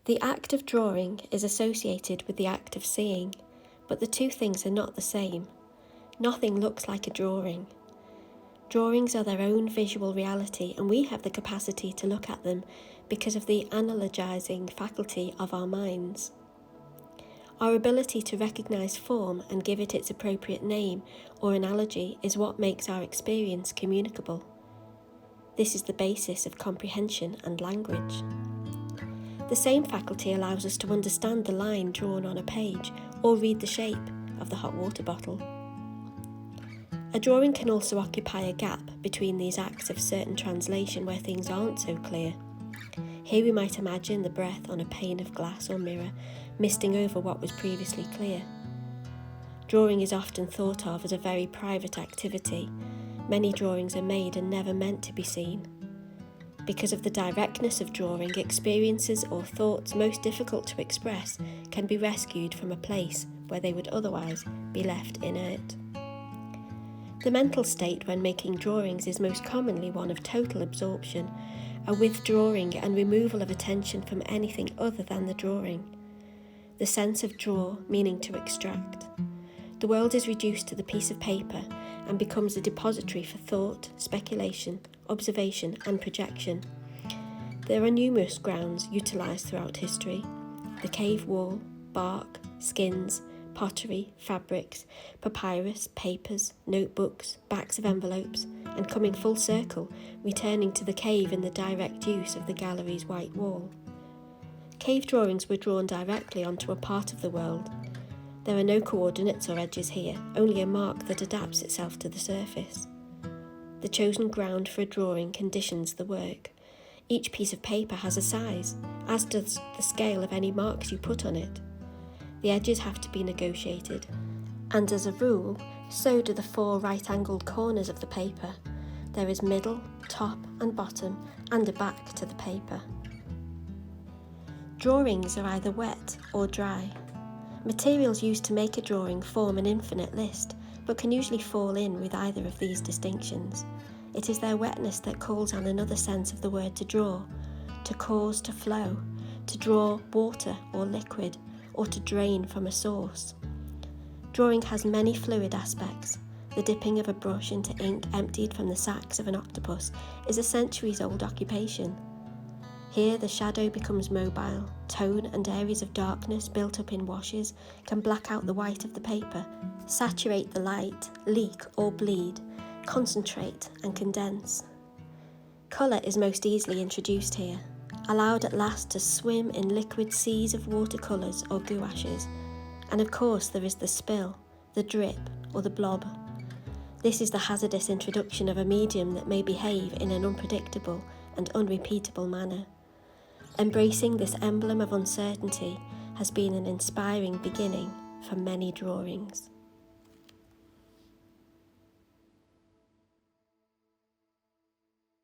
The act of drawing is associated with the act of seeing, but the two things are not the same. Nothing looks like a drawing. Drawings are their own visual reality, and we have the capacity to look at them because of the analogizing faculty of our minds. Our ability to recognize form and give it its appropriate name or analogy is what makes our experience communicable. This is the basis of comprehension and language. The same faculty allows us to understand the line drawn on a page or read the shape of the hot water bottle. A drawing can also occupy a gap between these acts of certain translation where things aren't so clear. Here we might imagine the breath on a pane of glass or mirror, misting over what was previously clear. Drawing is often thought of as a very private activity. Many drawings are made and never meant to be seen. Because of the directness of drawing, experiences or thoughts most difficult to express can be rescued from a place where they would otherwise be left inert. The mental state when making drawings is most commonly one of total absorption, a withdrawing and removal of attention from anything other than the drawing. The sense of draw meaning to extract. The world is reduced to the piece of paper and becomes a depository for thought, speculation, observation and projection. There are numerous grounds utilised throughout history: the cave wall, bark, skins, pottery, fabrics, papyrus, papers, notebooks, backs of envelopes, and coming full circle, returning to the cave in the direct use of the gallery's white wall. Cave drawings were drawn directly onto a part of the world. There are no coordinates or edges here, only a mark that adapts itself to the surface. The chosen ground for a drawing conditions the work. Each piece of paper has a size, as does the scale of any marks you put on it. The edges have to be negotiated, and as a rule, so do the 4 right-angled corners of the paper. There is middle, top and bottom, and a back to the paper. Drawings are either wet or dry. Materials used to make a drawing form an infinite list, but can usually fall in with either of these distinctions. It is their wetness that calls on another sense of the word to draw, to cause to flow, to draw water or liquid, or to drain from a source. Drawing has many fluid aspects. The dipping of a brush into ink emptied from the sacs of an octopus is a centuries-old occupation. Here the shadow becomes mobile. Tone and areas of darkness built up in washes can black out the white of the paper, saturate the light, leak or bleed, concentrate and condense. Colour is most easily introduced here, allowed at last to swim in liquid seas of watercolours or gouaches, and of course there is the spill, the drip or the blob. This is the hazardous introduction of a medium that may behave in an unpredictable and unrepeatable manner. Embracing this emblem of uncertainty has been an inspiring beginning for many drawings.